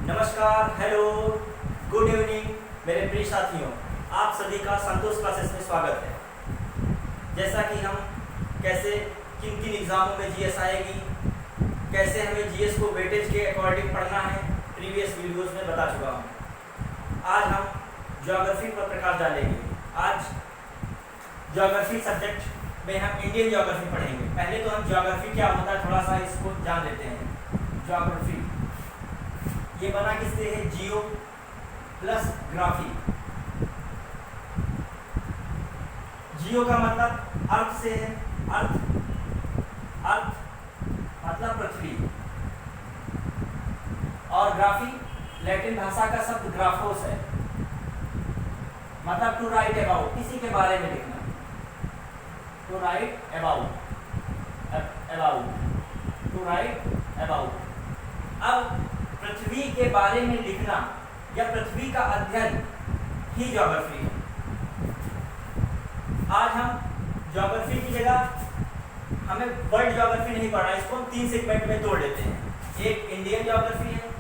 नमस्कार, hello, good evening मेरे प्रिय साथियों। आप सभी का संतोष क्लासेस में स्वागत है। जैसा कि हम कैसे किन किन एग्ज़ामों में जीएस आएगी, कैसे हमें जीएस को वेटेज के अकॉर्डिंग पढ़ना है, प्रीवियस वीडियोस में बता चुका हूँ। आज हम ज्योग्राफी पर प्रकाश डालेंगे। आज ज्योग्राफी सब्जेक्ट में हम इंडियन ज्योग्राफी पढ़ेंगे। पहले तो हम ज्योग्राफी क्या होता है थोड़ा सा इसको जान लेते हैं। ज्योग्राफी ये बना किससे है? जियो प्लस ग्राफी। जियो का मतलब अर्थ से है, अर्थ मतलब पृथ्वी, और ग्राफी लैटिन भाषा का शब्द ग्राफोस है, मतलब टू राइट अबाउट, किसी के बारे में लिखना। To write about, to write about. अब पृथ्वी के बारे में लिखना या पृथ्वी का अध्ययन ही ज्योग्राफी है। आज हम ज्योग्राफी की जगह हमें वर्ल्ड ज्योग्राफी नहीं पढ़ना, इसको हम 3 सेगमेंट में तोड़ लेते हैं। एक इंडियन ज्योग्राफी है,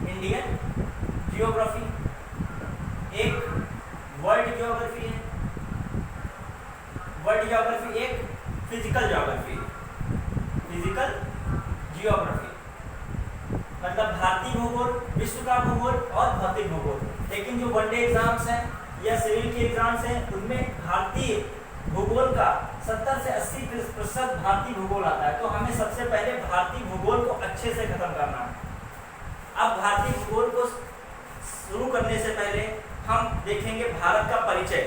इंडियन जियोग्राफी, एक वर्ल्ड ज्योग्राफी है, वर्ल्ड ज्योग्राफी, एक फिजिकल ज्योग्राफी, फिजिकल जियोग्राफी, मतलब भारतीय भूगोल, विश्व का भूगोल और भौतिक भूगोल। लेकिन जो वनडे एग्जाम्स हैं या सिविल के एग्जाम्स हैं उनमें भारतीय भूगोल का 70 से 80% भारतीय भूगोल आता है। तो हमें सबसे पहले भारतीय भूगोल को अच्छे से खत्म करना है। अब भारतीय भूगोल को शुरू करने से पहले हम देखेंगे भारत का परिचय।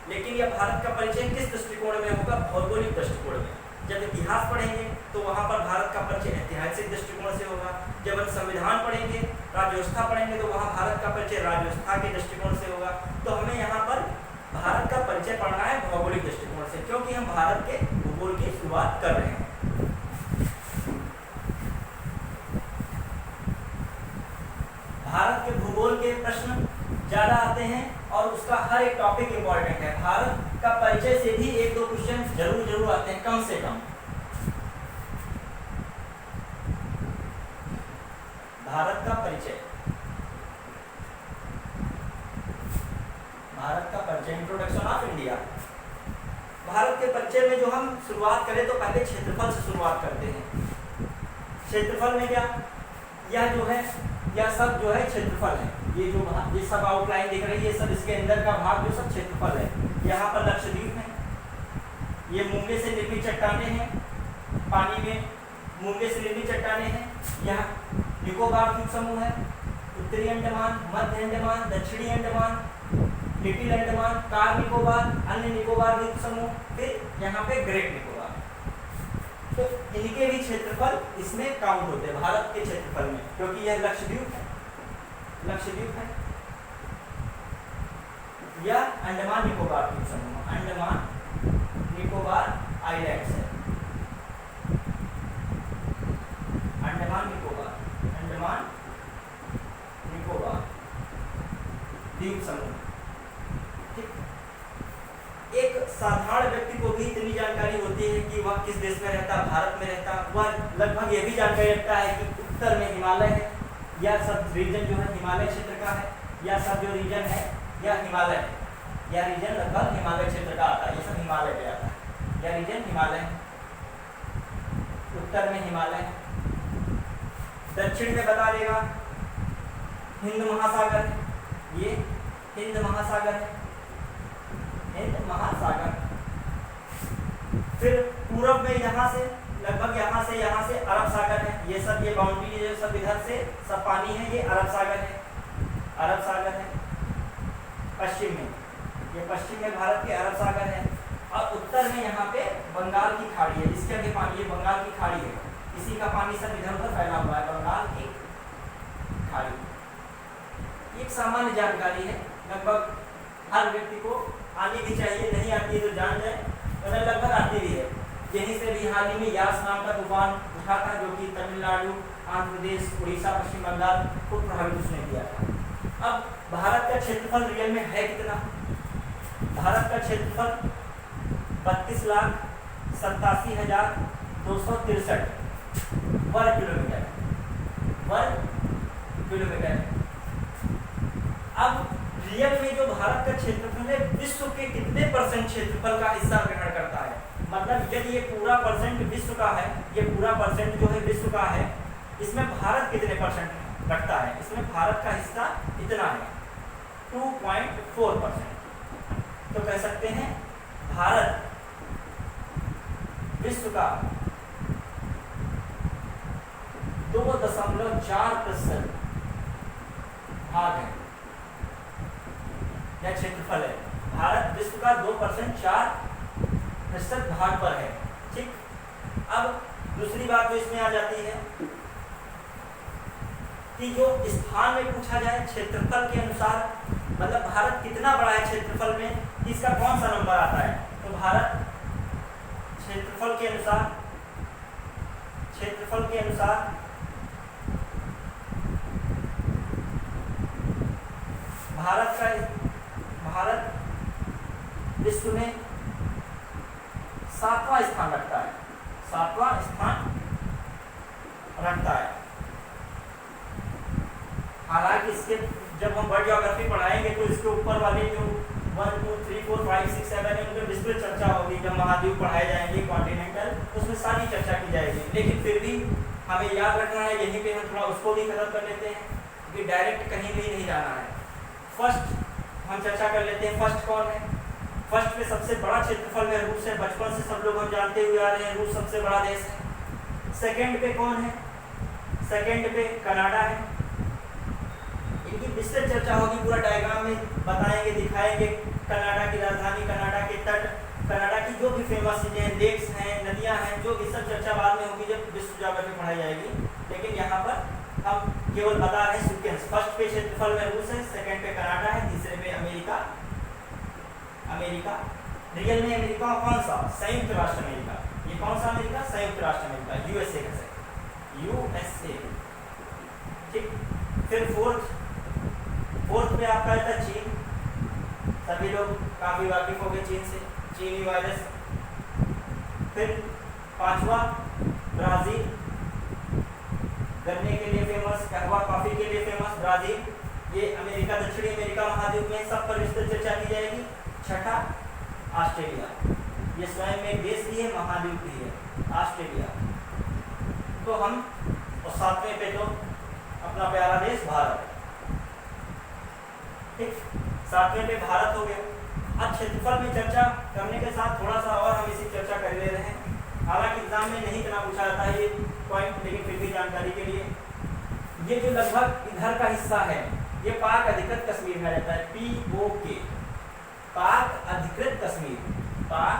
लेकिन यह भारत का परिचय किस दृष्टिकोण में होगा? भौगोलिक दृष्टिकोण में। जब इतिहास पढ़ेंगे तो वहाँ पर भारत का परिचय ऐतिहासिक दृष्टिकोण से होगा। जब हम संविधान पढ़ेंगे, राज्यव्यवस्था पढ़ेंगे तो वहाँ भारत का परिचय राज्यव्यवस्था के दृष्टिकोण से होगा। तो हमें यहाँ पर भारत का परिचय पढ़ना है भौगोलिक दृष्टिकोण से, क्योंकि हम भारत के भूगोल की शुरुआत कर रहे हैं। भारत के भूगोल के प्रश्न ज़्यादा आते हैं और उसका हर एक टॉपिक इम्पोर्टेंट है। भारत का परिचय से भी 1-2 क्वेश्चन जरूर आते हैं, कम से कम। भारत का परिचय, भारत का परिचय, इंट्रोडक्शन ऑफ इंडिया। भारत के परिचय में जो हम शुरुआत करें तो पहले क्षेत्रफल से शुरुआत करते हैं। क्षेत्रफल में क्या, यह जो है यह सब जो है क्षेत्रफल है। ये जो भाग, ये सब आउटलाइन दिख रही है, ये सब इसके अंदर का भाग जो सब क्षेत्रफल है। यहाँ पर लक्षद्वीप है, ये मूंगे से निर्मित चट्टानें हैं, पानी में मूंगे से निर्मित चट्टानें हैं। यहाँ निकोबार द्वीप समूह है, उत्तरी अंडमान, मध्य अंडमान, दक्षिणी अंडमान, लिटिल अंडमान, कार निकोबार, अन्य निकोबार द्वीप समूह, फिर यहाँ पे ग्रेट निकोबार। तो इनके भी क्षेत्रफल इसमें काउंट होते हैं भारत के क्षेत्रफल में, क्योंकि यह लक्षद्वीप है, लक्षद्वीप है, यह अंडमान निकोबार द्वीप समूह, अंडमान निकोबार आइलैंड्स है, अंडमान निकोबार द्वीप समूह। ठीक, एक साधारण व्यक्ति को भी इतनी जानकारी होती है कि वह किस देश में रहता, भारत में रहता, वह लगभग ये भी जानकारी रखता है कि उत्तर में हिमालय है, यह सब रीजन जो है हिमालय क्षेत्र का है, यह सब जो रीजन है यह हिमालय है, यह रीजन लगभग हिमालय क्षेत्र का आता है, ये सब हिमालय पे आता है, यह रीजन हिमालय है, उत्तर में हिमालय है। दक्षिण में बता देगा हिंद महासागर है, ये हिंद महासागर है, हिंद महासागर। फिर पूर्व में यहाँ से लगभग यहाँ से अरब सागर है, ये सब ये बाउंड्री जो सब इधर से सब पानी है, ये अरब सागर है, अरब सागर है। पश्चिम में, ये पश्चिम में भारत के अरब सागर है, और उत्तर में यहाँ पे बंगाल की खाड़ी है, इसके आगे पानी, ये बंगाल की खाड़ी है, इसी का पानी सब इधर उधर फैला हुआ है, बंगाल की खाड़ी। एक सामान्य जानकारी है, लगभग हर व्यक्ति को आनी भी चाहिए, नहीं आती है तो जान जाए, और लगभग आती भी है। यहीं से भी हाल ही में यास नाम का तूफान उठा था, जो कि तमिलनाडु, आंध्र प्रदेश, उड़ीसा, पश्चिम बंगाल को प्रभावित उसने किया था। अब भारत का क्षेत्रफल रियल में है कितना? भारत का क्षेत्रफल 32,87,263 वर्ग किलोमीटर, वर्ग किलोमीटर है। अब रियल में जो भारत का क्षेत्रफल है विश्व के कितने परसेंट क्षेत्रफल का हिस्सा ग्रहण करता है, मतलब यदि ये पूरा परसेंट विश्व का है, ये पूरा परसेंट जो है विश्व का है, इसमें भारत कितने परसेंट रखता है, इसमें भारत का हिस्सा इतना है 2.4%। तो कह सकते हैं भारत विश्व का 2.4% भाग है या क्षेत्रफल है। भारत विश्व का 2.4% भाग पर है। ठीक, अब दूसरी बात जो इसमें आ जाती है कि जो स्थान में पूछा जाए क्षेत्रफल के अनुसार, मतलब भारत कितना बड़ा है क्षेत्रफल में, इसका कौन सा नंबर आता है, तो भारत क्षेत्रफल के अनुसार भारत विश्व में 7वां स्थान रखता है, 7वां स्थान रखता है। हालांकि इसके जब हम वर्ल्ड ज्योग्राफी पढ़ाएंगे तो इसके ऊपर वाले जो 1 2 3 4 5 6 7 है उनमें विस्तृत चर्चा होगी। जब महाद्वीप पढ़ाए जाएंगे कॉन्टिनेंटल, उसमें सारी चर्चा की जाएगी। लेकिन फिर भी हमें याद रखना है, यहीं पे हम थोड़ा उसको भी खत्म कर लेते हैं कि डायरेक्ट कहीं भी नहीं जाना है। फर्स्ट हम चर्चा कर लेते हैं, फर्स्ट कौन है। फर्स्ट में सबसे बड़ा क्षेत्रफल में रूस है, बचपन से सब लोग हम जानते हुए आ रहे हैं, रूस सबसे बड़ा देश है। सेकंड पे कौन है, सेकंड पे कनाडा है। इनकी विस्तृत चर्चा होगी, पूरा डायग्राम में बताएंगे, दिखाएंगे। कनाडा की राजधानी, कनाडा के तट, कनाडा की जो भी फेमस चीजें, लेक्स हैं, नदियां हैं, जो भी सब चर्चा बाद में होगी जब विश्व ज्योग्राफी पढ़ाई जाएगी। लेकिन यहाँ पर हम केवल बता रहे हैं सीक्वेंस। फर्स्ट पे क्षेत्रफल में रूस है, सेकंड पे कनाडा है, तीसरे पे अमेरिका। रियल में अमेरिका कौन सा, संयुक्त राष्ट्र अमेरिका। ये कौन सा अमेरिका, संयुक्त राष्ट्र अमेरिका, यूएसए कह सकते, यूएसए। ठीक, फिर फोर्थ पे आपका आता है चीन। सभी लोग काफी वाकिफ हो गए चीन से, चीनी वायरस। फिर पांचवा ब्राजील, गन्ने के लिए फेमस, कहवा कॉफी के लिए फेमस ब्राजील। ये अमेरिका, दक्षिणी अमेरिका महाद्वीप में सब पर विस्तृत चर्चा की जाएगी। छठा ऑस्ट्रेलिया, ये स्वयं में देश भी है, महाद्वीप भी है, ऑस्ट्रेलिया। तो हम, और सातवें पे तो अपना प्यारा देश भारत। ठीक, सातवें पे भारत हो गया। अब क्षेत्रफल में चर्चा करने के साथ थोड़ा सा और हम इसी चर्चा कर ले रहे हैं। हालांकि एग्जाम में नहीं इतना पूछा जाता है ये पॉइंट, लेकिन फिर भी जानकारी के लिए, ये जो लगभग इधर का हिस्सा है ये पाक अधिकृत कश्मीर में रहता है, POK, पाक अधिकृत कश्मीर, पाक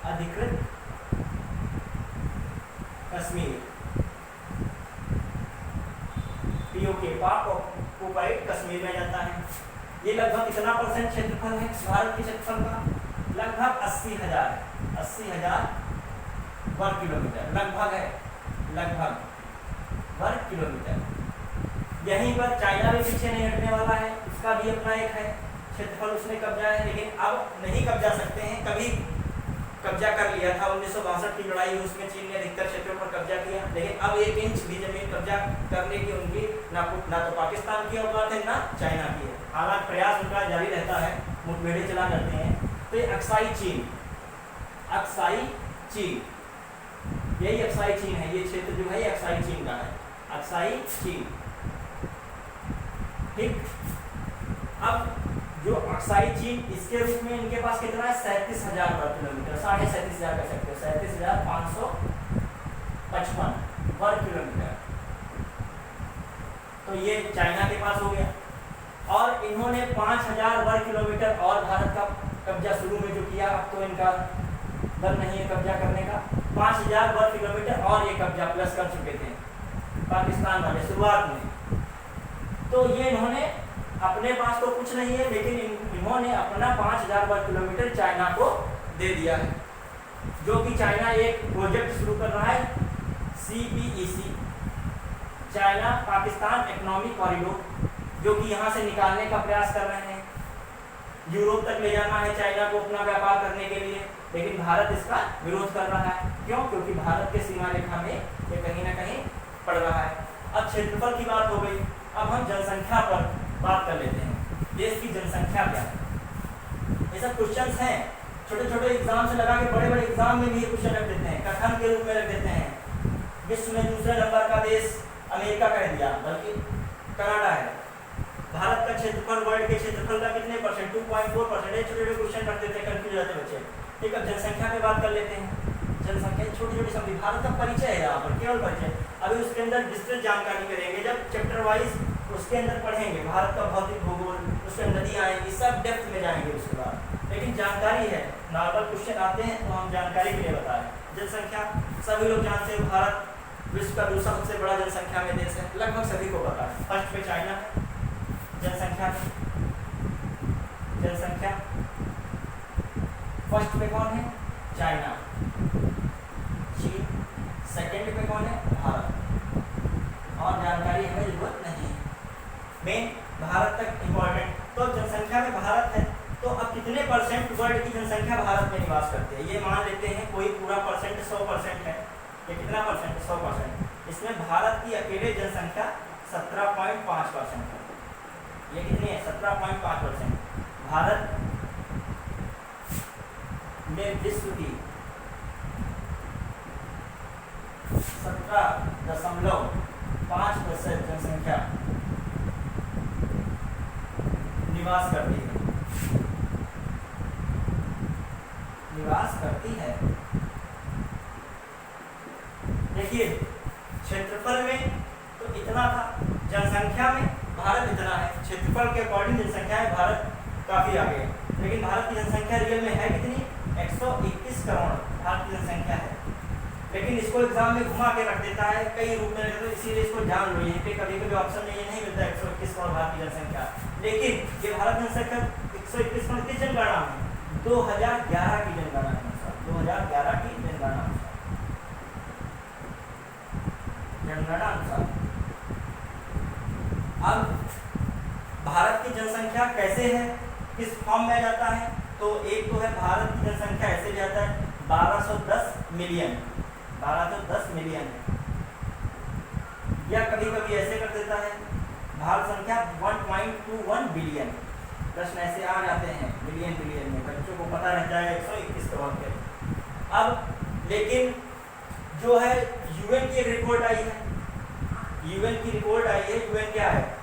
अधिकृत कश्मीर, POK, पाक ऑक्युपाइड कश्मीर में जाता है। ये लगभग कितना परसेंट क्षेत्रफल है भारत के क्षेत्रफल का, लगभग 80,000 वर्ग किलोमीटर, लगभग है, लगभग वर्ग किलोमीटर। यहीं पर चाइना भी पीछे नहीं हटने वाला है, उसका भी अपना एक है क्षेत्रफल, उसने कब्जा है। लेकिन अब नहीं कब्जा सकते हैं, कभी कब्जा कर लिया था 1962 की लड़ाई, उसमें चीन ने अधिकतर क्षेत्रों पर कब्जा किया। लेकिन अब 1 इंच भी जमीन कब्जा करने की उनकी ना तो पाकिस्तान की औकात है ना चाइना की है। हालांकि प्रयास उनका जारी रहता है, मुठभेड़ें चला करते हैं। तो ये अक्साई चीन, यही अक्साई चीन है, ये क्षेत्र जो है ये अक्साई चीन का है, अक्साई चीन। ठीक, अब जो अक्साई चीन, इसके रूप में इनके पास कितना है, 37,000 वर्ग किलोमीटर, 37,500 कह सकते हो, 37,555 वर्ग किलोमीटर। तो ये चाइना के पास हो गया। और इन्होंने 5,000 वर्ग किलोमीटर और भारत का कब्जा शुरू में जो किया, अब तो इनका दम नहीं है कब्जा करने का। 5,000 वर्ग किलोमीटर और ये कब्जा प्लस कर चुके थे पाकिस्तान वाले शुरुआत में। तो ये इन्होंने, अपने पास तो कुछ नहीं है, लेकिन इन्होंने अपना 5,000 वर्ग किलोमीटर चाइना को दे दिया है, जो कि चाइना एक प्रोजेक्ट शुरू कर रहा है, CPEC, China Pakistan economic corridor, जो कि यहाँ से निकालने का प्रयास कर रहे हैं। यूरोप तक ले जाना है चाइना को अपना व्यापार करने के लिए, लेकिन भारत इसका विरोध कर रहा है। क्यों? क्योंकि भारत के सीमा रेखा में ये कहीं ना कहीं पड़ रहा है। अब क्षेत्रफल की बात हो गई, अब हम जनसंख्या पर बात कर लेते हैं। देश की जनसंख्या क्या है? ये सब क्वेश्चंस हैं, छोटे छोटे एग्जाम से लगा के बड़े बड़े एग्जाम में भी ये क्वेश्चन रख देते हैं, कथन के रूप में रख देते हैं। विश्व में दूसरे नंबर का देश अमेरिका कह दिया, बल्कि कनाडा है। भारत का क्षेत्रफल वर्ल्ड के क्षेत्रफल का कितने परसेंट? 2.4%। ये छोटे छोटे क्वेश्चन रख देते हैं, कंफ्यूज जाते हैं बच्चे। ठीक है, जनसंख्या पे बात कर लेते हैं। जनसंख्या छोटी छोटी समझी, भारत का परिचय है यहाँ पर, केवल परिचय। अभी उसके अंदर विस्तृत जानकारी करेंगे, जब चैप्टर वाइज उसके अंदर पढ़ेंगे भारत का भौतिक भूगोल, उसके नदियाँ आएंगी, सब डेप्थ में जाएंगे उसके बाद। लेकिन जानकारी है, नॉर्मल क्वेश्चन आते हैं तो हम जानकारी के लिए बता रहे हैं। जनसंख्या सभी लोग जानते हैं, भारत विश्व का दूसरा सबसे बड़ा जनसंख्या में देश है, लगभग सभी को पता है। फर्स्ट पे चाइना है जनसंख्या फर्स्ट पे कौन है? चाइना। चीन। सेकंड पे कौन है? भारत। और जानकारी हमें जरूरत नहीं, मेन भारत तक इम्पोर्टेंट। तो जनसंख्या में भारत है, तो अब कितने परसेंट वर्ल्ड की जनसंख्या भारत में निवास करती है? ये मान लेते हैं कोई पूरा परसेंट 100% है, ये कितना परसेंट? 100%। इसमें भारत की अकेले जनसंख्या 17.5% है। ये कितनी है? 17.5%। भारत में विश्व की 17.5% जनसंख्या निवास करती है। देखिए क्षेत्रफल में तो इतना था, जनसंख्या में भारत इतना है। क्षेत्रफल के अकॉर्डिंग जनसंख्या में भारत काफी आगे है, लेकिन भारत की जनसंख्या रियल में है कितनी? 121 करोड़ भारत की जनसंख्या है। लेकिन इसको एग्जाम में घुमा के रख देता है, कई रूप में रख देता है, इसीलिए इसको जान लो। यहीं पे कभी कभी ऑप्शन में ये नहीं मिलता 121 करोड़ भारत की जनसंख्या, लेकिन ये भारत जनसंख्या 121 करोड़ किस जनगणना में? 2011 की जनगणना अनुसार, 2011 की जनगणना अनुसार। अब भारत की जनसंख्या कैसे है, किस फॉर्म में जाता है? तो एक तो है भारत की जनसंख्या ऐसे जाता है 1210 मिलियन, 1210 मिलियन है। या कभी कभी ऐसे कर देता है भारत संख्या 1.21 बिलियन। प्रश्न ऐसे आ जाते हैं बिलियन में, बच्चों को पता रहता है 121 करोड़ के। अब लेकिन जो है यूएन की एक रिपोर्ट आई है, यूएन की रिपोर्ट आई है। यूएन क्या है?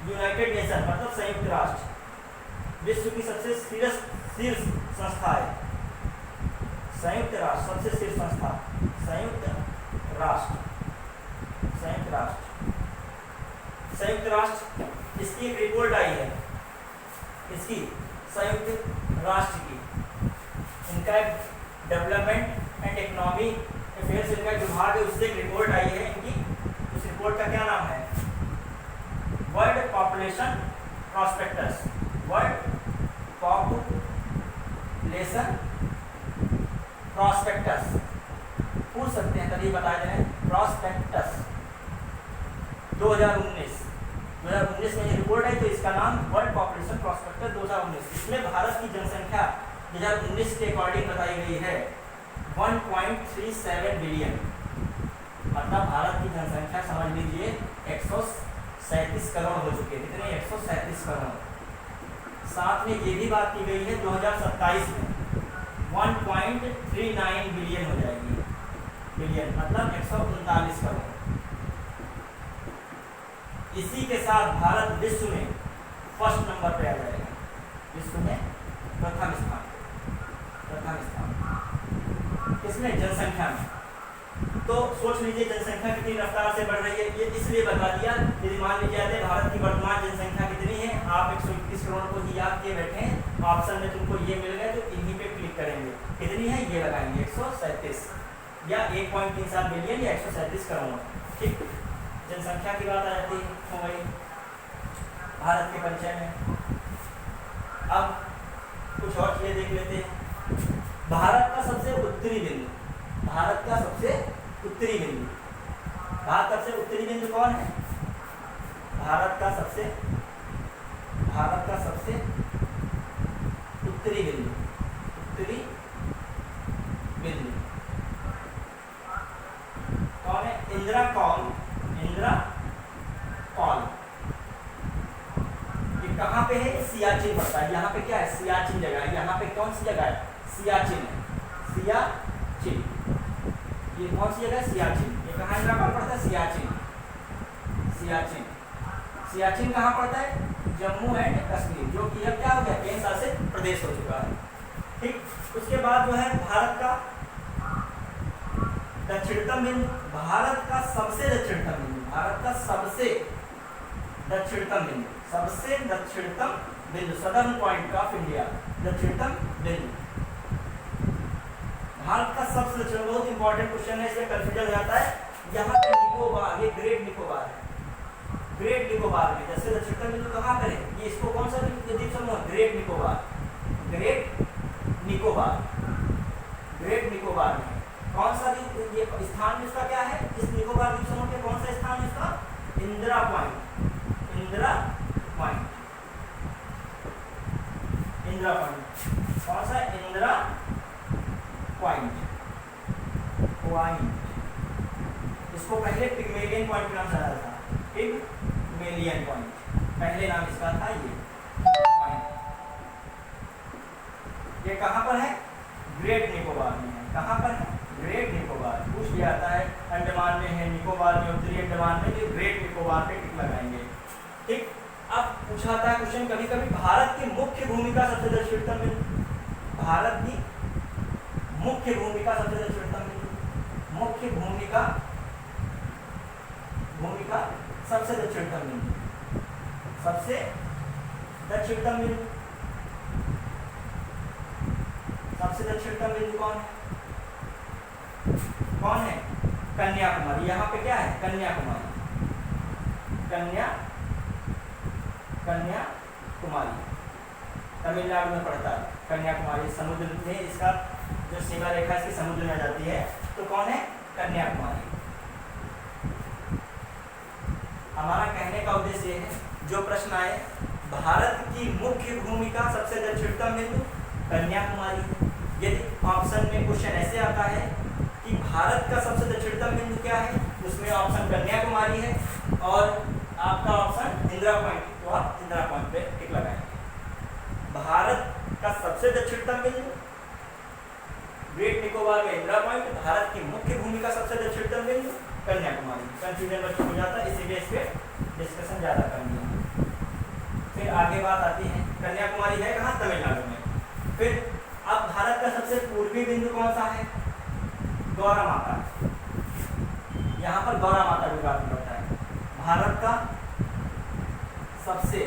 यूनाइटेड नेशन, मतलब संयुक्त राष्ट्र, विश्व की सबसे शीर्ष संस्था है। संयुक्त राष्ट्र सबसे शीर्ष संस्था, संयुक्त राष्ट्र इसकी एक रिपोर्ट आई है, इसकी संयुक्त राष्ट्र की, इनका डेवलपमेंट एंड इकोनॉमी अफेयर्स इनका विभाग है, उससे एक रिपोर्ट आई है इनकी। उस रिपोर्ट का क्या नाम है? World population prospectus. World population prospectus पूछ सकते हैं, तभी बता दे रहे हैं। प्रॉस्पेक्टस 2019 में ये रिपोर्ट है, तो इसका नाम वर्ल्ड पॉपुलेशन प्रॉस्पेक्टस 2019। इसमें भारत की जनसंख्या 2019 के अकॉर्डिंग बताई गई है 1.37 बिलियन। मतलब भारत की जनसंख्या समझ लीजिए 137 करोड़ हो चुके। कितने? 137 करोड़। साथ में ये भी बात की गई है 2027 में 1.39 बिलियन हो जाएगी। बिलियन मतलब 139 करोड़। इसी के साथ भारत विश्व में फर्स्ट नंबर पे आ जाएगा, विश्व में प्रथम स्थान किसमें? जनसंख्या में। तो सोच लीजिए जनसंख्या कितनी रफ्तार से बढ़ रही है। ये इसलिए बता दिया, यदि मान लीजिए भारत की वर्तमान जनसंख्या कितनी है, आप 121 करोड़ को ही याद किए बैठे हैं, ऑप्शन में तुमको ये मिल गए तो इन्हीं पे क्लिक करेंगे। कितनी है ये लगाएंगे 137 या 1.37 बिलियन या 137 करोड़। ठीक, जनसंख्या की बात आ जाती हो गई भारत के परिचय में। अब कुछ और चीजें देख लेते हैं। भारत का सबसे उत्तरी बिंदु, भारत का सबसे उत्तरी बिंदु, भारत का सबसे उत्तरी बिंदु कौन है? भारत का सबसे उत्तरी बिंदु कौन है? इंदिरा कौल सियाचिन पड़ता है। यहाँ पे क्या है, सियाचिन जगह है। यहाँ पे कौन सी जगह है, सियाचिन है, सियाचिन। ये कौन सी जगह है, सियाचिन। ये कहाँ इलाका पड़ता है, सियाचिन। सियाचिन, सियाचिन कहाँ पड़ता है, जम्मू एंड कश्मीर, जो कि अब क्या हो गया, केंद्र शासित प्रदेश हो चुका है। ठीक, उसके बाद जो है भारत का दक्षिणतम बिंदु, भारत का सबसे दक्षिणतम बिंदु, भारत का सबसे दक्षिणतम बिंदु, सबसे दक्षिणतम बिंदु, सदर्न पॉइंट ऑफ इंडिया, दक्षिणतम बिंदु। भारत का सबसे दक्षिण, बहुत इंपॉर्टेंट क्वेश्चन है, इसमें कंफ्यूजन हो जाता है। यहाँ पे निकोबार, ये ग्रेट निकोबार है। ग्रेट निकोबार में जैसे दक्षिणतम बिंदु कहाँ पर है, ये इसको कौन सा द्वीप समूह, great Nicobar. Great Nicobar, great Nicobar में कौन सा ये स्थान इसका क्या है, इस निकोबार द्वीप समूह के कौन सा स्थान इसका, Indira point, Indira point, Indira point. कौन सा, इंदिरा पॉइंट, पॉइंट। इसको पहले पिग्मेलियन पॉइंट के नाम से जाना था, पिग्मेलियन पॉइंट पहले नाम इसका था, ये पॉइंट। ये कहाँ पर है, ग्रेट निकोबार में है। कहाँ पर है, ग्रेट निकोबार। पूछ लिया जाता है, अंडमान में है, निकोबार में, उत्तरी अंडमान में, ये ग्रेट निकोबार पे टिक लगाएंगे। ठीक, अब पूछा था क्वेश्चन कभी कभी, भारत की मुख्य भूमिका सबसे दक्षिणतम बिंदु, भारत की मुख्य भूमिका सबसे दक्षिणतम बिंदु, मुख्य भूमिका, भूमिका सबसे दक्षिणतम बिंदु, सबसे दक्षिणतम बिंदु, सबसे दक्षिणतम बिंदु कौन है, कौन है, कन्याकुमारी। यहाँ पे क्या है, कन्याकुमारी, कन्याकुमारी तमिलनाडु में पड़ता है। कन्याकुमारी समुद्र में, इसका जो सीमा रेखा इसकी समुद्र में जाती है, तो कौन है, कन्याकुमारी। हमारा कहने का उद्देश्य ये है, जो प्रश्न आए, भारत की मुख्य भूमिका सबसे दक्षिणतम बिंदु कन्याकुमारी है। यदि ऑप्शन में क्वेश्चन ऐसे आता है कि भारत का सबसे दक्षिणतम बिंदु क्या है, उसमें ऑप्शन कन्याकुमारी है और आपका ऑप्शन इंदिरा पॉइंट, तो आप इंदिरा पॉइंट पे टिक लगाएंगे। भारत का सबसे दक्षिणतम बिंदु ग्रेट निकोबार में इंदिरा पॉइंट, भारत की मुख्य भूमिका सबसे दक्षिणतम बिंदु कन्याकुमारी। कंफ्यूजन बच्चों हो जाता है, इसीलिए इस पे डिस्कशन ज़्यादा कर दिया। फिर आगे बात आती है, कन्याकुमारी है कहाँ, तमिलनाडु में। फिर अब भारत का सबसे पूर्वी बिंदु कौन सा है, गौरा माता। यहाँ पर गौरा माता विभाग में पड़ता है। भारत का सबसे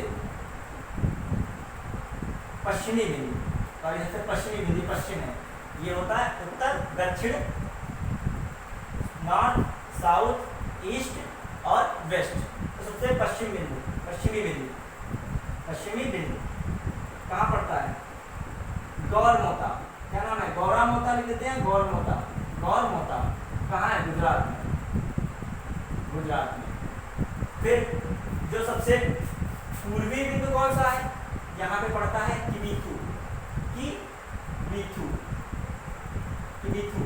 पश्चिमी बिंदु, और यहाँ से पश्चिमी बिंदु पश्चिम है, ये होता है उत्तर, दक्षिण, नॉर्थ, साउथ, ईस्ट और वेस्ट। तो सबसे पश्चिम बिंदु, पश्चिमी बिंदु, पश्चिमी बिंदु कहाँ पड़ता है, गौरमोता। क्या नाम है, गौरामोता लिख देते हैं, गौरमोता, गौरमोता कहाँ है, गुजरात में, गुजरात में। फिर जो सबसे पूर्वी बिंदु कौन सा है, यहाँ पे पड़ता है किबिथु, किबिथु, किबिथु,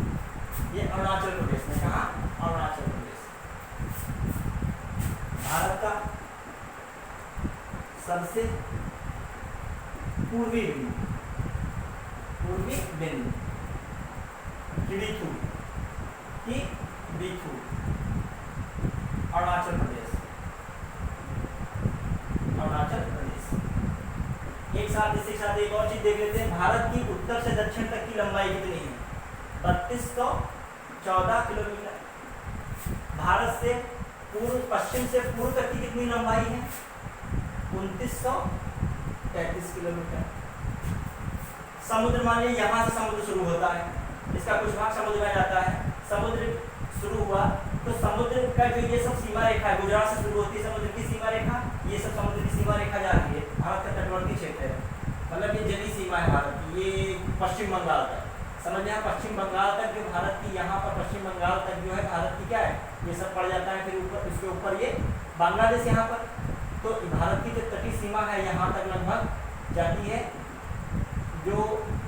ये अरुणाचल प्रदेश में। कहाँ, अरुणाचल प्रदेश। भारत का सबसे पूर्वी बिंदु, पूर्वी बिंदु किबिथु, किबिथु, अरुणाचल प्रदेश, अरुणाचल प्रदेश। एक साथ इसी के साथ एक और चीज देख लेते हैं, भारत की उत्तर से दक्षिण तक की लंबाई कितनी है, 3214 किलोमीटर। भारत से पूर्व, पश्चिम से पूर्व तक की कितनी लंबाई है, 2933 किलोमीटर। समुद्र मानिए यहाँ से समुद्र शुरू होता है, इसका कुछ भाग समुद्र में जाता है, समुद्र शुरू हुआ तो समुद्र का जो ये सब सीमा रेखा है, गुजरात से शुरू होती है समुद्र की सीमा रेखा, ये सब समुद्र की सीमा रेखा जा रही है, भारत का तटवर्ती क्षेत्र है, मतलब ये जली सीमा है भारत की, ये पश्चिम बंगाल तक, समझ यहाँ पश्चिम बंगाल तक जो भारत की, यहाँ पर पश्चिम बंगाल तक जो है भारत की क्या है, ये सब पड़ जाता है। फिर ऊपर, इसके ऊपर ये बांग्लादेश यहाँ पर, तो भारत की जो तटीय सीमा है यहाँ तक लगभग जाती है जो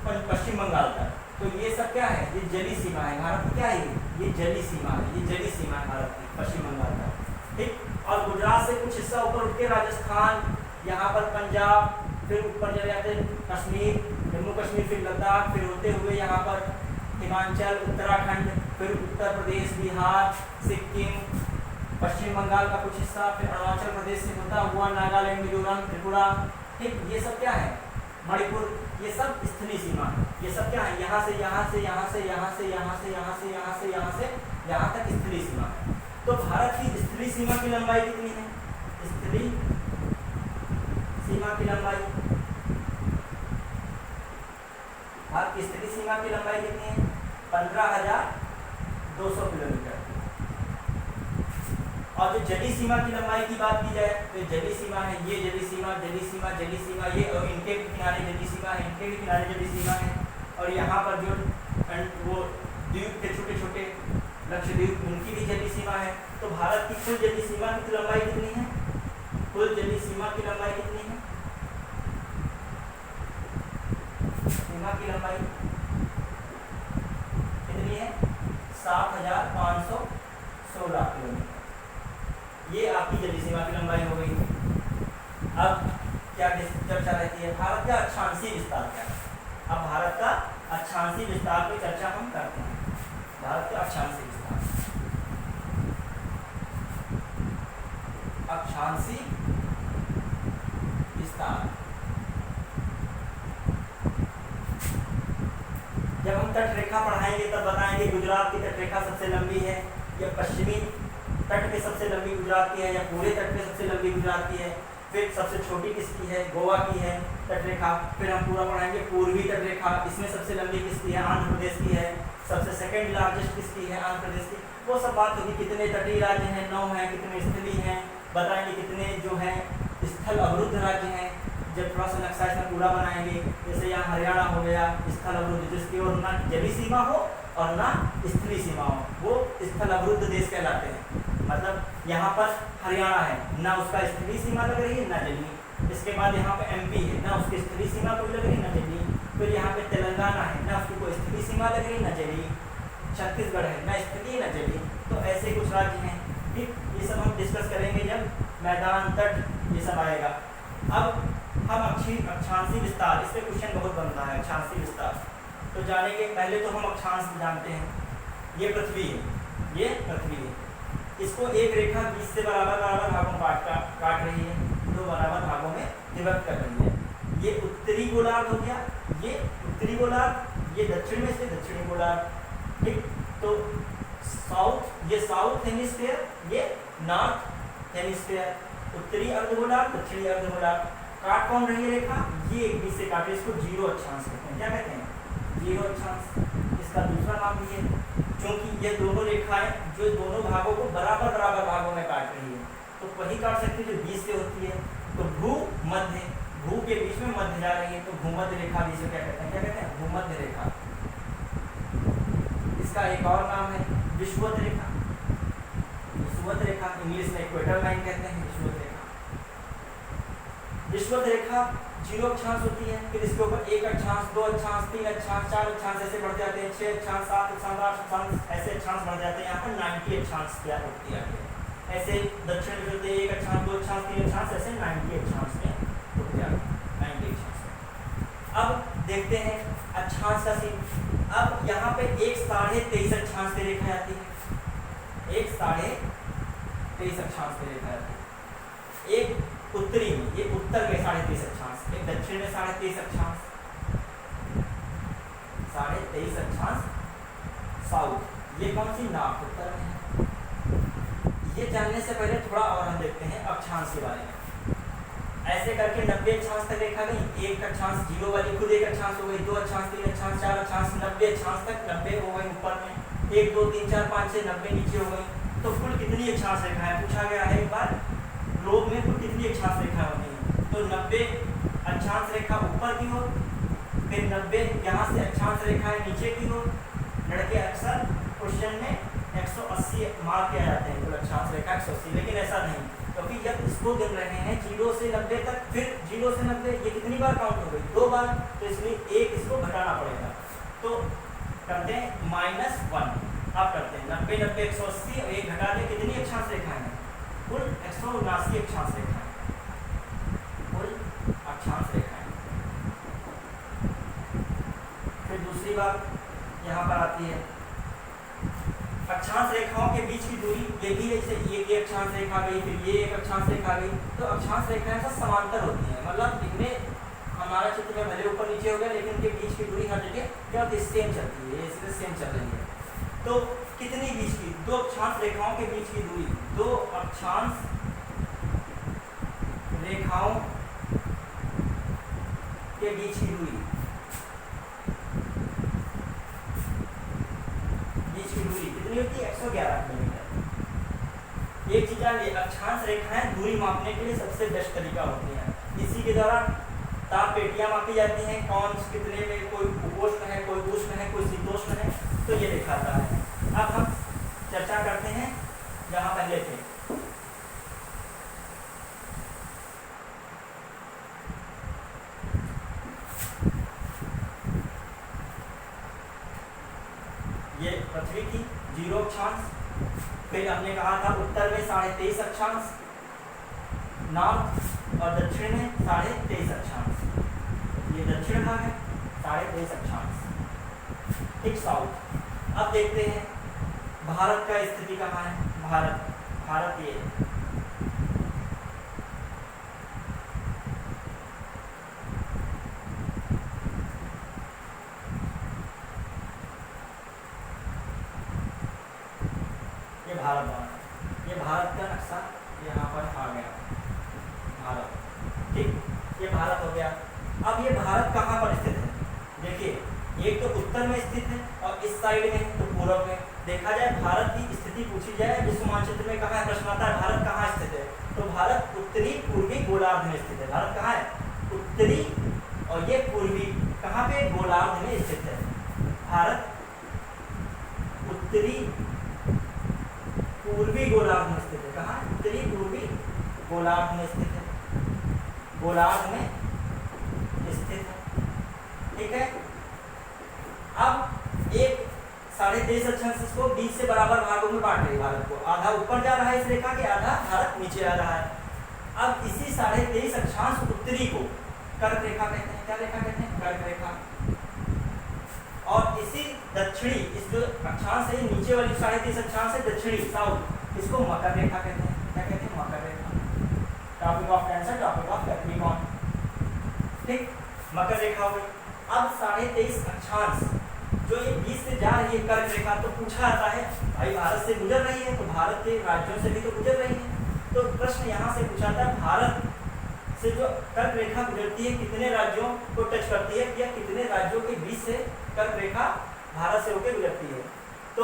पश्चिम बंगाल तक। तो ये सब क्या है, ये जली सीमा है भारत की, क्या है ये जली सीमा है, ये जली सीमा है भारत की पश्चिम बंगाल तक, ठीक। और गुजरात से कुछ हिस्सा ऊपर उठ के राजस्थान, यहाँ पर पंजाब, फिर ऊपर चले जाते हैं कश्मीर, जम्मू कश्मीर, फिर लद्दाख, फिर होते हुए यहाँ पर हिमाचल, उत्तराखंड, फिर उत्तर प्रदेश, बिहार, सिक्किम, पश्चिम बंगाल का कुछ हिस्सा, फिर अरुणाचल प्रदेश से होता हुआ नागालैंड, मिजोरम, त्रिपुरा, ठीक, ये सब क्या है, मणिपुर, ये सब स्थलीय सीमा है। ये सब क्या है, यहाँ से यहाँ से यहाँ से यहाँ से यहाँ से यहाँ से यहाँ से यहाँ से यहाँ तक स्थलीय सीमा है। तो भारत की स्थलीय सीमा की लंबाई कितनी है? स्थलीय सीमा की लंबाई, भारत की स्थलीय सीमा की लंबाई कितनी है? 15,200 किलोमीटर। और जो जलीय सीमा की लंबाई की बात की जाए तो जलीय सीमा है, ये जलीय सीमा, जलीय सीमा, जलीय सीमा, ये और इनके भी किनारे जलीय सीमा है, इनके भी किनारे जलीय सीमा है। और यहाँ पर जो वो द्वीप के छोटे छोटे लक्षद्वीप, उनकी भी जलीय सीमा है। तो भारत की कुल जलीय सीमा की लंबाई कितनी है? कुल जलीय सीमा की लंबाई कितनी है? सीमा की लंबाई कितनी है? 7,516 किलोमीटर। ये आपकी जलीय सीमा की लंबाई हो गई। अब क्या चर्चा रहती है? भारत का अक्षांशीय विस्तार क्या है? अब भारत का अक्षांशीय विस्तार की चर्चा हम करते हैं। भारत का अक्षांशीय विस्तार, अक्षांशीय विस्तार, जब हम तट रेखा पढ़ाएंगे तब बताएंगे गुजरात की तट रेखा सबसे लंबी है, या पश्चिमी तट पे सबसे लंबी गुजरात की है, या पूरे तट पे सबसे लंबी गुजरात की है। फिर सबसे छोटी किसकी है? गोवा की है तट रेखा। फिर हम पूरा पढ़ाएंगे पूर्वी तट रेखा, इसमें सबसे लंबी किसकी है? आंध्र प्रदेश की है। सबसे सेकंड लार्जेस्ट किसकी है? आंध्र प्रदेश की। वो सब बात होगी। कितने तटीय राज्य हैं? 9 हैं। कितने स्थलीय हैं बताएंगे। कितने जो हैं स्थल अवरुद्ध राज्य हैं, जब थोड़ा सा नक्शा इसमें पूरा बनाएंगे। जैसे यहाँ हरियाणा हो गया स्थल अवरुद्ध, जिसकी ओर ना जलीय सीमा हो और ना स्थलीय सीमा हो, वो स्थल अवरुद्ध देश कहलाते हैं। मतलब यहाँ पर हरियाणा है, ना उसका स्थलीय सीमा लग रही है ना जलीय। इसके बाद यहाँ पे एमपी है, ना उसकी स्थलीय सीमा कोई लग रही ना जलीय। फिर यहाँ पे तेलंगाना है, ना उसकी कोई स्थलीय सीमा लग रही ना जलीय। छत्तीसगढ़ है, ना स्थलीय ना जलीय। तो ऐसे कुछ राज्य हैं। ठीक, ये सब हम डिस्कस करेंगे जब मैदान, तट, ये सब आएगा। अब हम अक्षांशीय विस्तार, इस पर क्वेश्चन बहुत बनता है। अक्षांशीय विस्तार तो जानेंगे। पहले तो हम अक्षांश जानते हैं। ये पृथ्वी है, ये पृथ्वी है। इसको एक रेखा 20 से बराबर भागों में काट रही है, 2 बराबर भागों में विभक्त कर रही है। ये उत्तरी गोलार्ध हो गया, ये उत्तरी गोलार्ध, ये दक्षिण में से दक्षिणी गोलार्ध। ठीक, तो साउथ, ये साउथ हेमिस्फीयर, ये नॉर्थ हेमिस्फीयर। उत्तरी अर्धगोलार्ध, दक्षिणी अर्धगोलार्ध। काट कौन रही है रेखा? ये एक बीच से काटे, इसको जीरो अक्षांश कहते हैं। क्या कहते हैं? जीरो अक्षांश। इसका दूसरा नाम भी है, क्योंकि ये दोनों रेखाएं जो दोनों भागों को बराबर भागों में काट रही है, तो वही काट सकते हैं जो बीच से होती है। तो भू मध्य, भू के बीच में मध्य जा रही है, तो भूमध्य रेखा भी इसे क्या कहते हैं? क्या कहते हैं? भूमध्य रेखा। इसका एक और नाम है विषुवत रेखा। विषुवत रेखा, इंग्लिश में इक्वेटर लाइन कहते हैं। विषुवत रेखा, विषुवत रेखा जीरो अक्षांश होती है। फिर इसके ऊपर 1 अक्षांश, 2 अक्षांश, 3 अक्षांश, 4 अक्षांश ऐसे बढ़ जाते हैं। 6 अक्षांश, 7 अक्षांश, 8 अक्षांश, ऐसे अक्षांश बढ़ जाते हैं। यहाँ पर 90 अक्षांश तैयार होती है। ऐसे दक्षिण में होते हैं 1 अक्षांश, 2 अक्षांश, 3 अक्षांश, ऐसे 90 अक्षांश में होते हैं। 90 अक्षांश। अब देखते हैं अक्षांश का सीन। अब यहाँ पे एक 23.5 अक्षांश की रेखा आती है। एक 23.5 अक्षांश की रेखा आती है। एक उत्तरी में, ये उत्तर में 23.5 अक्षांश, एक दक्षिण में 23.5 अक्षांश, 23.5 अक्षांश साउथ। ये कौन सी? नॉर्थ, उत्तर में है। ये जानने से पहले थोड़ा और हम देखते हैं अक्षांश के बारे में। ऐसे करके 90 अक्षांश तक रेखा गई। 1 अक्षांश जीरो वाली खुद 1 अक्षांश हो गई, 2 अक्षांश, 3 अक्षांश, 4 अक्षांश, 90 अक्षांश तक। 90 हो गई ऊपर में, 1 2 3 4 5 6, 90 नीचे हो गई। तो कुल कितनी अक्षांश रेखाएं पूछा गया है एक बार। ग्लोब में कुल कितनी अक्षांश रेखा होती है? तो 90 अक्षांश रेखा ऊपर की ओर, फिर 90 यहाँ से अक्षांश रेखाएं नीचे की ओर। लड़के अक्सर क्वेश्चन में 180 मार्क के आ जाते हैं, कुल अक्षांश रेखा 180, लेकिन ऐसा नहीं, क्योंकि जब इसको गिन रहे हैं 0 से 90 तक, फिर 0 से 90 ये कितनी बार काउंट हो गई? 2 बार। तो इसलिए एक इसको घटाना पड़ेगा। तो करते हैं -1। अब करते हैं 90 90 180 और 1 घटा दें, कितनी अक्षांश रेखाएं हैं? कुल 179 अक्षांश रेखाएं, कुल अक्षांश रेखाएं। बात यहाँ पर आती है। अक्षांश रेखाओं के बीच की दूरी ये भी है, जैसे ये अक्षांश रेखा गई, फिर ये एक अक्षांश रेखा गई, तो अक्षांश रेखाएं सब समांतर होती हैं, मतलब इनमें हमारा चित्र में भले ऊपर नीचे हो गया लेकिन इनके बीच की दूरी हर जगह क्या होती है, सेम चलती है, इसलिए सेम चल रही है। तो कितनी बीच की, दो अक्षांश रेखाओं के बीच की दूरी, दो अक्षांश रेखाओं के बीच की दूरी, कितनी होती है, 111 किलोमीटर। एक चीज है, अक्षांश रेखाएं दूरी मापने के लिए सबसे बेस्ट तरीका होती है। इसी के द्वारा ताप पेटियां मापी जाती हैं, कौन कितने में, कोई उपोष्ण है, कोई उष्ण है, कोई शीतोष्ण है, तो ये दिखाता है। अब हम चर्चा करते हैं जहां पहले थे। ये पृथ्वी की 0 अक्षांश, फिर हमने कहा था उत्तर में 23.5 अक्षांश, नॉर्थ और दक्षिण में 23.5 अक्षांश, ये दक्षिण भाग है, 23.5 अक्षांश, ठीक साउथ। अब देखते हैं भारत का स्थिति कहाँ है। भारत ये भारत बना, ये भारत का नक्शा यहाँ पर आ गया, भारत, ठीक, ये भारत हो गया। अब ये भारत कहाँ पर स्थित है, देखिए एक तो उत्तर में स्थित है और इस साइड में तो पूर्व में। देखा जाए भारत की स्थिति पूछी जाए विश्व मानचित्र में, कहाँ प्रश्न आता है भारत कहाँ स्थित है, तो भारत उत्तरी पूर्वी गोलार्ध में स्थित है। भारत कहाँ है, उत्तरी, और ये पूर्वी, कहाँ पे, गोलार्ध में स्थित है। भारत उत्तरी पूर्वी गोलार्ध में स्थित है, कहाँ, उत्तरी पूर्वी गोलार्ध में स्थित है, गोलार्ध में स्थित है, ठीक है। अब एक 23.5 अक्षांश को 20 से बराबर भागों में बांट रही भारत को, आधा ऊपर जा रहा है इस रेखा के, आधा भारत नीचे आ रहा है। अब इसी 23.5 अक्षांश उत्तरी को कर्क रेखा कहते हैं, क्या रेखा कहते हैं, कर्क रेखा। और इसी दक्षिणी, इस जो अक्षांश है नीचे वाली 23.5 अक्षांश है दक्षिणी साउथ, इसको मकर रेखा कहते हैं, क्या कहते हैं, मकर रेखा। Tropic of Cancer, tropic of Capricorn, ठीक, मकर रेखा हो गई। अब 23.5 अक्षांश जो ये 20 से जा रही है कर्क रेखा, तो पूछा जाता है भाई भारत से गुजर रही है, तो भारत के राज्यों से भी तो गुजर रही है, तो प्रश्न यहाँ से पूछा था भारत से जो कर्क रेखा गुजरती है कितने राज्यों को टच करती है, या कितने राज्यों के बीच से कर्क रेखा भारत से होकर गुजरती है। तो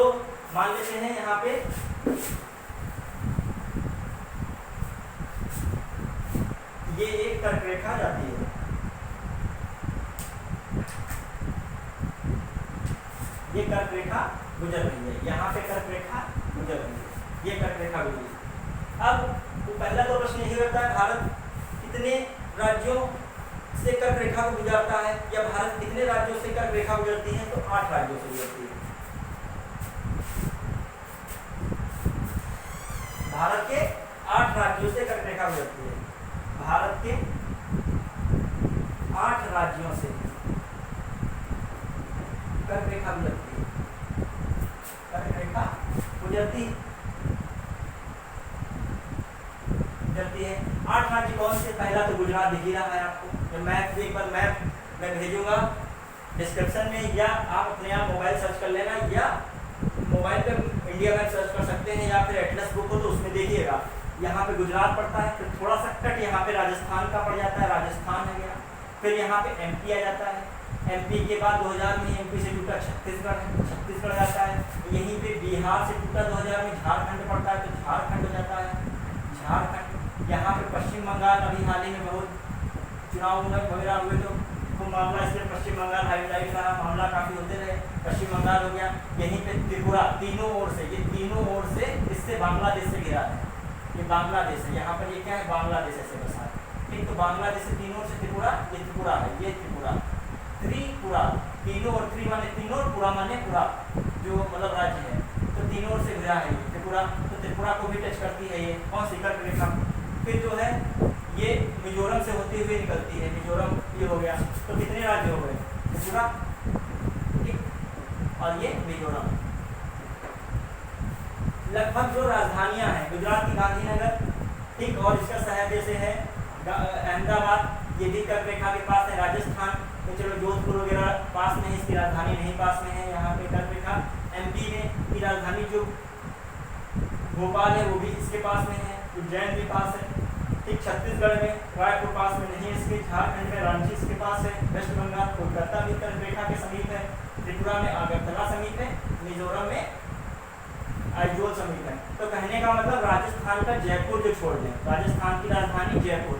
मान लेते हैं यहाँ पे ये एक कर्क रेखा जाती है, ये कर्क रेखा गुजर रही है, यहाँ पे कर्क रेखा गुजर रही है, ये कर्क रेखा गुजरी। अब तो पहला तो प्रश्न यही रहता है भारत कितने राज्यों से कर्क रेखा को गुजरता है, या भारत कितने राज्यों से कर्क रेखा गुजरती है, तो 8 राज्यों से गुजरती है। भारत के 8 राज्यों से कर्क रेखा गुजरती है, भारत के 8 राज्यों से कर्क रेखा गुजरती है, कर्क रेखा गुजरती है। 8 राज्य कौन से, पहला तो गुजरात दिख ही रहा है आपको, जब मैप, एक बार मैप मैं भेजूंगा डिस्क्रिप्शन में, या आप अपने आप मोबाइल सर्च कर लेना, या मोबाइल पे इंडिया मैप सर्च कर सकते हैं, या फिर एटलस बुक हो तो उसमें देखिएगा, यहाँ पे गुजरात पड़ता है, फिर थोड़ा सा कट यहाँ पे राजस्थान का पड़ जाता है, राजस्थान है गया, फिर यहाँ पे एमपी आ जाता है, एमपी के बाद 2000 में एमपी से टूटा छत्तीसगढ़ है, छत्तीसगढ़ जाता है, यहीं पे बिहार से टूटा 2000 में झारखंड पड़ता है, तो झारखंड हो जाता है, झारखंड। यहाँ पे पश्चिम बंगाल, अभी हाल ही में बहुत चुनाव वगैरह हुए तो खूब मामला, इसलिए पश्चिम बंगाल हाईलाइट रहा, मामला काफ़ी होते रहे, पश्चिम बंगाल हो गया, यहीं पे त्रिपुरा, तीनों ओर से, ये तीनों ओर से इससे बांग्लादेश से घिरा है, ये बांग्लादेश है, यहाँ पर ये क्या है, बांग्लादेश ऐसे बसा है, ठीक, तो बांग्लादेश से तीनों ओर से त्रिपुरा, ये त्रिपुरा है, ये त्रिपुरा, त्रिपुरा, तीनों और त्रि माने तीनों और पुरा माने पूरा, जो मतलब राज्य है, तो तीनों ओर से घिरा है त्रिपुरा, तो त्रिपुरा को भी टच करती है ये कौन सी कर्क रेखा। फिर जो है ये मिजोरम से होते हुए निकलती है, मिजोरम ये हो गया, तो कितने राज्य हो गए, त्रिपुरा, ठीक, और ये मिजोरम। लगभग जो राजधानियां हैं, गुजरात की गांधीनगर, ठीक, और इसका शहर जैसे है अहमदाबाद, ये भी कर्क रेखा के पास है। राजस्थान तो चलो जोधपुर वगैरह पास में है, इसकी राजधानी नहीं पास में है, यहाँ पे कर्क रेखा। एमपी में की राजधानी जो भोपाल है वो भी इसके पास में है, उज्जैन भी पास है, ठीक। छत्तीसगढ़ में रायपुर पास में नहीं है इसके, झारखंड में रांची इसके पास है, वेस्ट बंगाल कोलकाता भी कर्क रेखा के समीप है, त्रिपुरा में अगरतला समीप है, मिजोरम में आइजोल समीप है। तो कहने का मतलब राजस्थान का जयपुर जो छोड़ दें, राजस्थान की राजधानी जयपुर,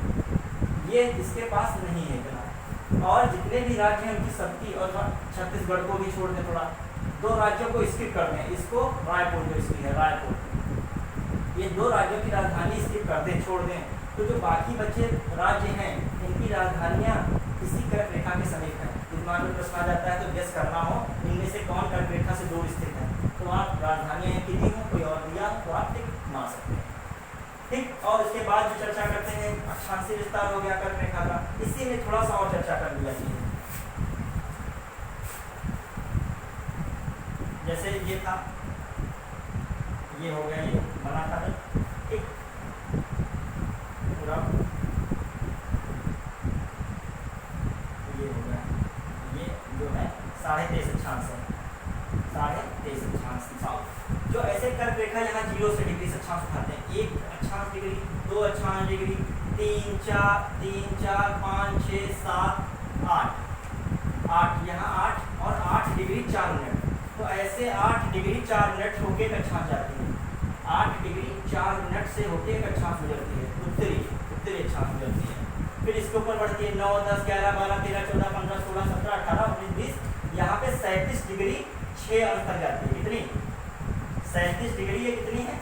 ये इसके पास नहीं है इतना। और जितने भी राज्य हैं उनकी सबकी, और छत्तीसगढ़ को भी छोड़ दें थोड़ा, 2 राज्यों को स्किप कर दें, इसको रायपुर जो इसकी है रायपुर, ये 2 राज्यों की राजधानी स्किप कर दें, छोड़ दें, तो जो बाकी बचे राज्य हैं इनकी राजधानियाँ इसी कर्क रेखा के समीप है। दिमाग में प्रश्न आ जाता है तो गेस करना हो इनमें से कौन कर्क रेखा से दूर स्थित है, तो आप राजधानियाँ कितनी हो, कोई और दिया तो आप टिक मार सकते हैं, ठीक। और इसके बाद जो चर्चा करते हैं अक्षांशीय विस्तार हो गया कर्क रेखा का, इसी में थोड़ा सा और चर्चा कर लिया चाहिए। जैसे ये था, ये हो गया, ये बना था, ठीक, पूरा ये हो गया, ये जो है 23.5 अक्षांश है, 23.5 अक्षांश। जो ऐसे कर्क रेखा यहाँ 0 से डिग्री से अक्षांश उठाते हैं, 1 अक्षांश डिग्री, 2 अक्षांश डिग्री, 3 4 5 6 7 8 यहाँ 8 और 8 डिग्री 4 मिनट, तो ऐसे 8 डिग्री 4 मिनट होके एक अक्षांश जाती है, 8 डिग्री 4 मिनट से होके एक अक्षांश गुजरती है, उत्तरी अक्षांश गुजरती है। फिर इसके ऊपर बढ़ती है 9 10 11 12 13 14 15 16 17 18 19 20, यहाँ पे 37 डिग्री 6 अंश तक जाती है। कितनी? 37 डिग्री, ये कितनी है?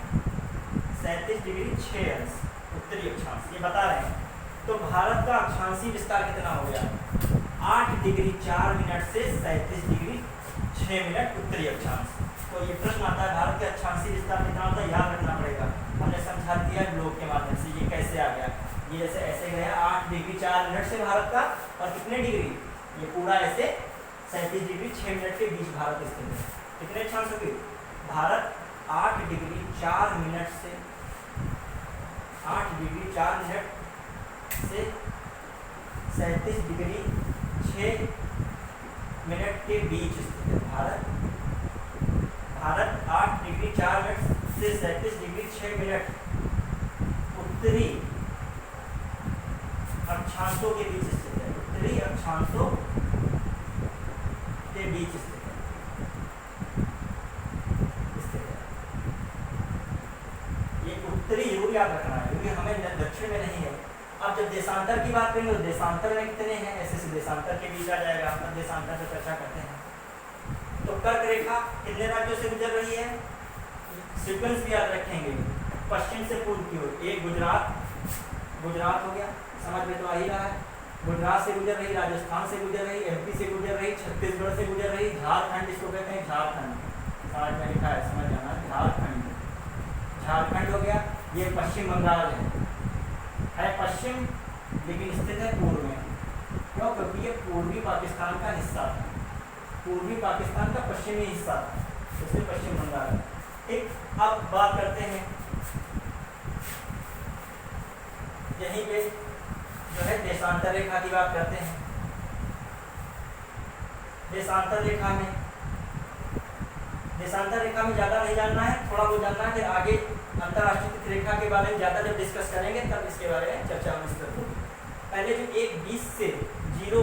37 डिग्री 6 अंश उत्तरी अक्षांश, ये बता रहे हैं। तो भारत का अक्षांशीय विस्तार कितना हो गया? 8 डिग्री 4 मिनट से 37 डिग्री 6 मिनट उत्तरी अक्षांश। तो ये प्रश्न आता है भारत के अक्षांशीय विस्तार कितना होता है, याद रखना पड़ेगा। हमने समझा दिया ब्लॉक के माध्यम से, ये कैसे आ गया, ये जैसे ऐसे गया 8 डिग्री 4 मिनट से भारत का, और कितने डिग्री, ये पूरा ऐसे 37 डिग्री 6 मिनट के बीच भारत स्थित है। कितने अक्षांश हो गए? भारत 8 डिग्री 4 मिनट से 8 डिग्री 4 मिनट से 37 डिग्री 6 मिनट के बीच स्थित है। भारत 8 डिग्री 4 मिनट से 37 डिग्री 6 मिनट उत्तरी अक्षांशों के बीच स्थित है, उत्तरी अक्षांशों के बीच स्थित है। ये उत्तरी जरूर याद रखना है, क्योंकि हमें दक्षिण में नहीं है। अब जब देशांतर की बात करेंगे तो देशांतर में कितने हैं, ऐसे से देशांतर के बीच आ जाएगा। अब देशांतर पर चर्चा करते हैं। तो कर्क रेखा कितने राज्यों से गुजर रही है, सीक्वेंस भी याद रखेंगे। पश्चिम से पूर्व की ओर, एक गुजरात हो गया, समझ में तो आ ही रहा है। गुजरात से गुजर रही, राजस्थान से गुजर रही, एमपी से गुजर रही, छत्तीसगढ़ से गुजर रही, झारखंड इसको कहते हैं, झारखंड समझ में लिखा है, समझ जाना, झारखंड हो गया। ये पश्चिम बंगाल है पश्चिम, लेकिन स्थित है पूर्व में। क्यों? क्योंकि ये पूर्वी पाकिस्तान का हिस्सा था, पूर्वी पाकिस्तान का पश्चिमी हिस्सा, इसलिए पश्चिम बंगाल। ठीक, अब बात करते हैं यहीं पे जो है देशांतर रेखा की बात करते हैं। देशांतर रेखा में ज़्यादा नहीं जानना है, थोड़ा बहुत जानना है, फिर आगे अंतर्राष्ट्रीय तिथि रेखा के बारे में ज़्यादा जब डिस्कस करेंगे तब इसके बारे में चर्चा विस्तृत होगी। पहले जो 1 से 0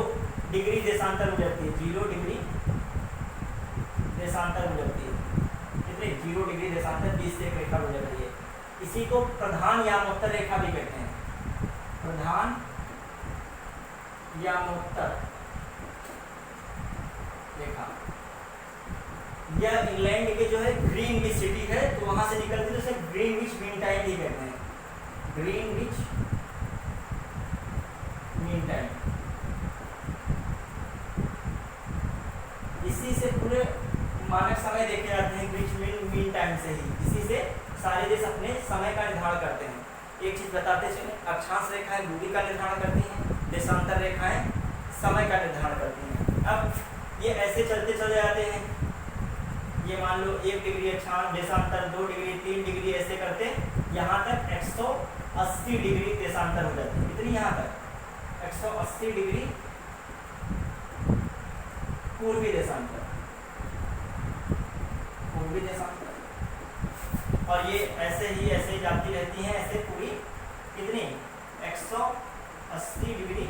डिग्री देशांतर गुजरती है, 0 डिग्री देशांतर गुजरती है, कितने 0 डिग्री देशांतर 20 से एक रेखा गुजर रही है। इसी को प्रधान यामोत्तर रेखा भी कहते हैं, प्रधान यामोत्तर रेखा। यह इंग्लैंड के जो है ग्रीनविच सिटी है, तो वहां से निकलती है, उसे ग्रीनविच मीन टाइम भी कहते हैं, ग्रीनविच मीन टाइम। इसी से पूरे मानक समय देखे जाते हैं, ग्रीनविच मीन टाइम से ही, इसी से सारे देश अपने समय का निर्धारण करते हैं। एक चीज बताते चले, अक्षांश रेखाएं दूरी का निर्धारण करती हैं, देशांतर रेखाएं समय का निर्धारण करती हैं। अब ये ऐसे चलते चले जाते हैं, ये मान लो 1 डिग्री देशांतर, 2 डिग्री, 3 डिग्री, ऐसे करते यहाँ तक 180 डिग्री देशांतर हो जाती है। कितनी यहाँ तक 180 डिग्री पूर्वी देशांतर, पूर्वी देशांतर। और ये ऐसे ही जाती रहती हैं, ऐसे पूरी कितनी 180 डिग्री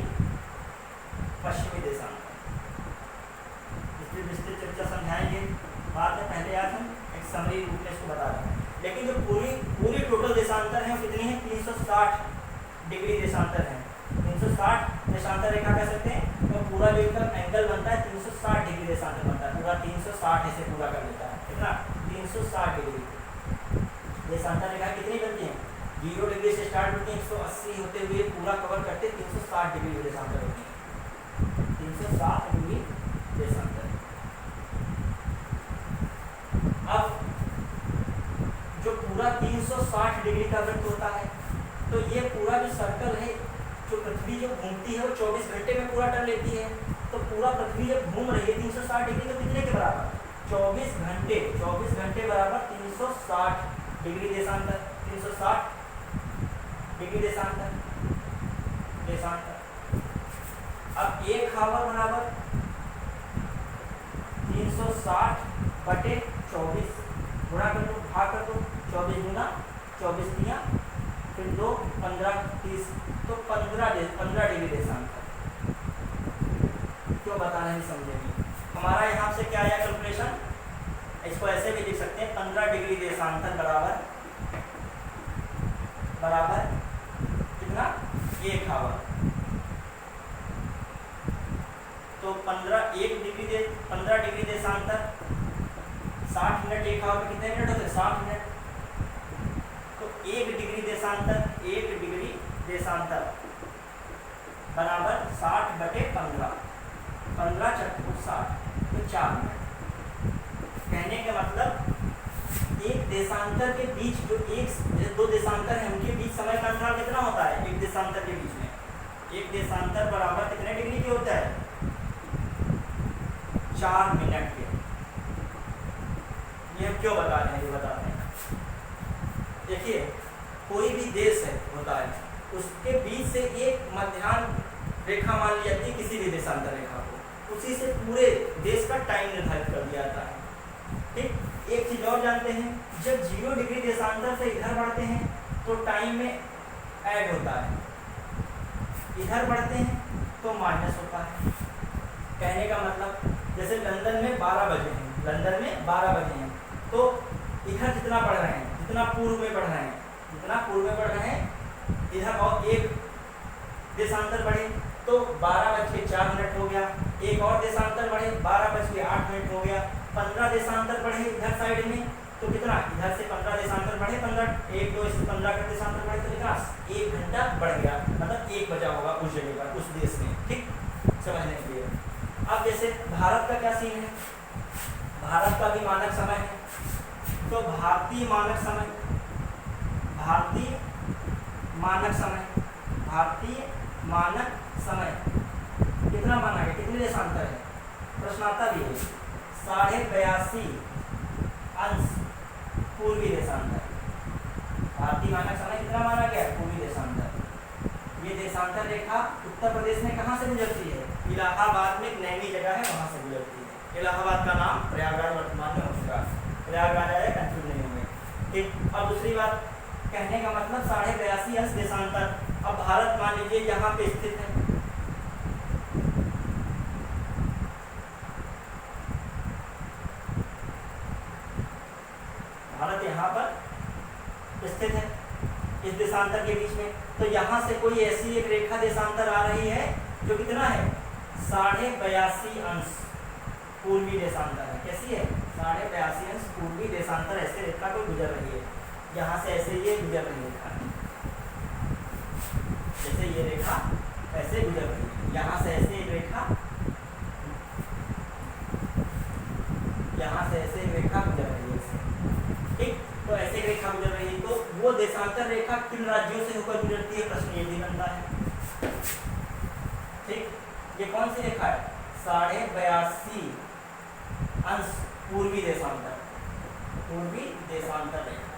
पश्चिमी देशांतर। इसलिए विस्तृत चर्चा समझाएंगे बाद में, पहले आज हम एक समरी रूप में इसको बता रहे हैं। लेकिन जो पूरी टोटल देशांतर है वो कितनी है, 360 डिग्री देशांतर है। 360 देशांतर रेखा कह सकते हैं, तो पूरा जो इनका एंगल बनता है 360 डिग्री देशांतर बनता है। पूरा 360 ऐसे पूरा कर लेता है, कितना 360 डिग्री देशांतर रेखा कितनी बनती है, 0 डिग्री से स्टार्ट होती है, 180 होते हुए पूरा कवर करते 360 डिग्री देशांतर होती है। 360 डिग्री देशांतर। अब जो पूरा 360 डिग्री का वृत्त होता है, तो ये पूरा जो सर्कल है, जो पृथ्वी जो घूमती है वो 24 घंटे में पूरा कर लेती है। तो पूरा पृथ्वी जब घूम रही है 360 डिग्री, तो कितने के बराबर, 24 घंटे। 24 घंटे बराबर 360 डिग्री देशांतर, 360 डिग्री देशांतर। अब 1 आवर बराबर 360 बटे 24, गुणा कर दो, भाग कर दो, 24 गुना 24 दिया, फिर 2 15 30, तो 15 डिग्री देशांतर। क्यों बता रहे हैं समझेंगे। हमारा यहाँ से क्या आया कैलकुलेशन, इसको ऐसे भी लिख सकते हैं, 15 डिग्री देशांतर बराबर कितना, 1 आवर। तो 1 डिग्री देशांतर 60 मिनट, 1 आवर में कितने मिनट होते हैं, 60 मिनट। तो 1 डिग्री देशांतर बराबर 60 बटे 15, 15 चक्कू 60, तो 4 मिनट। कहने का मतलब एक देशांतर के बीच जो 2 देशांतर है उनके बीच समय का अंतराल कितना होता है, एक देशांतर के बीच में। एक देशांतर बराबर कितने डिग्री के होता है, 4 मिनट के। ये हम क्यों बता रहे हैं, ये बताते हैं। देखिए कोई भी देश है होता है, उसके बीच से एक मध्याह्न रेखा मान ली जाती है, किसी भी देशांतर रेखा को, उसी से पूरे देश का टाइम निर्धारित कर दिया जाता है। ठीक, एक चीज और जानते हैं, जब 0 डिग्री देशांतर से इधर बढ़ते हैं तो टाइम में ऐड होता है, इधर बढ़ते हैं तो माइनस होता है। कहने का मतलब जैसे लंदन में 12 बजे हैं, तो इधर जितना बढ़ रहे हैं, जितना पूर्व में बढ़ रहे हैं, इधर और एक देशांतर बढ़े तो 12:04 हो गया। एक और देशांतर बढ़े 12:08 हो गया। 15 देशांतर बढ़े इधर साइड में, तो कितना, इधर से 15 देशांतर बढ़े, 1 2 से 15 का देशांतर बढ़े, तो कितना 1 घंटा बढ़ गया, मतलब 1 बजा होगा उस जगह पर, उस देश में। ठीक, समझने के लिए। अब जैसे भारत का क्या सीन है, भारत का भी मानक समय है, तो भारतीय मानक समय कितना माना गया, कितने देशांतर है, प्रश्न आता भी है, 82.5 अंश पूर्वी देशांतर। भारतीय मानक समय कितना माना गया, पूर्वी देशांतर। ये देशांतर रेखा उत्तर प्रदेश में कहाँ से गुजरती है, इलाहाबाद में एक नैनी जगह है, वहां से गुजरती है। इलाहाबाद का नाम प्रयागराज वर्तमान में हो चुका है, प्रयागराज आया, कंफ्यूज नहीं होंगे। ठीक, और दूसरी बात, कहने का मतलब 82.5 अंश देशांतर। अब भारत मान लीजिए यहाँ पे स्थित है, भारत यहाँ पर स्थित है इस देशांतर के बीच में, तो यहाँ से कोई ऐसी एक रेखा देशांतर आ रही है जो कितना है, 82.5 अंश पूर्वी देशांतर है। कैसी है, 82.5 अंश पूर्वी देशांतर ऐसे रेखा को गुजर रही है, यहाँ से ऐसे ये गुजर रही है, जैसे ये रेखा ऐसे गुजर रही है, यहाँ से ऐसे एक रेखा, यहाँ से ऐसे एक रेखा गुजर रही है। ठीक, तो ऐसे एक रेखा गुजर रही है, तो वो देशांतर रेखा किन राज्यों से होकर गुजरती है, प्रश्न ये भी बनता है। ठीक, ये कौन सी रेखा है, 82.5 अंश पूर्वी देशांतर। पूर्वी देशांतर रेखा,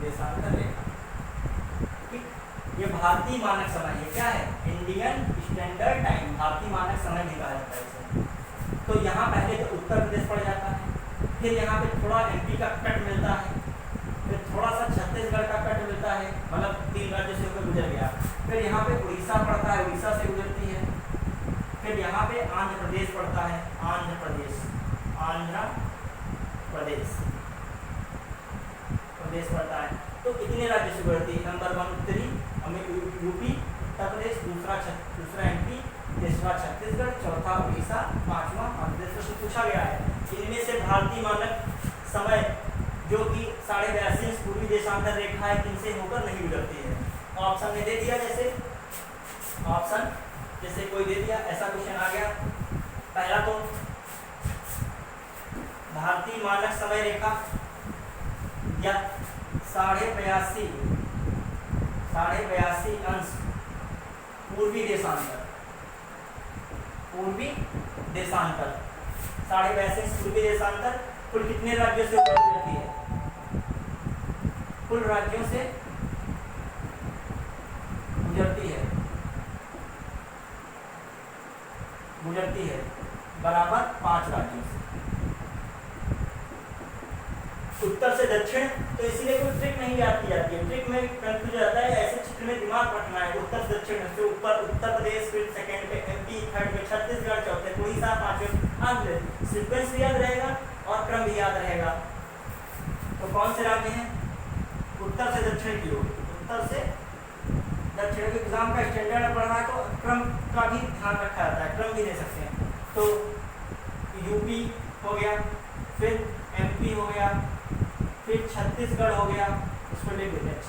देशांतर रेखा। ठीक, ये भारतीय मानक समय है। क्या है? इंडियन स्टैंडर्ड टाइम, भारतीय मानक समय भी कहा जाता है इसे। तो यहाँ पहले तो उत्तर प्रदेश पड़ जाता है, फिर यहाँ पे थोड़ा एमपी का कट मिलता है, फिर थोड़ा सा छत्तीसगढ़ का कट मिलता है, मतलब 3 राज्यों से होकर गुजर गया। फिर यहाँ पे उड़ीसा पड़ता है, उड़ीसा से गुजरती है। फिर यहाँ पे आंध्र प्रदेश पड़ता है, आंध्र प्रदेश, आंध्र प्रदेश प्रदेश पड़ता है। तो इतने राज्य से गुजरती है। नंबर 1 उत्तरी यूपी, उत्तर प्रदेश, दूसरा एमपी, तीसरा छत्तीसगढ़, चौथा उड़ीसा, पांचवा आंध्र प्रदेश से पूछा गया है। इनमें से भारतीय मानक समय जो कि 82.5 पूर्वी देशांतर रेखा है, किनसे होकर नहीं गुजरती है। ऑप्शन में दे दिया, जैसे कोई दे दिया, ऐसा क्वेश्चन आ गया। पहला तो भारतीय मानक समय रेखा या 82.5 अंश पूर्वी देशांतर, 82.5 पूर्वी देशांतर कुल कितने राज्यों से होकर गुजरती है? कुल राज्यों से गुजरती है बराबर 5 राज्यों से। उत्तर से दक्षिण, तो इसीलिए कोई ट्रिक नहीं याद की जाती है, ट्रिक में कंफ्यूज जाता है। ऐसे चित्र में दिमाग रखना है। उत्तर से दक्षिण से ऊपर उत्तर प्रदेश, फिर सेकंड पे एमपी, थर्ड पे छत्तीसगढ़, चौथे उड़ीसा, पांचवें आंध्र। सीक्वेंस भी याद रहेगा और क्रम भी याद रहेगा। तो कौन से राज्य हैं? उत्तर से दक्षिण की ओर, उत्तर से दक्षिण। एग्जाम का स्टैंडर्ड पढ़ना है तो क्रम का भी ध्यान रखा जाता है, क्रम भी दे सकते हैं। तो यूपी हो गया, फिर एमपी हो गया, फिर छत्तीसगढ़ हो गया, इसको लिख देते हैं,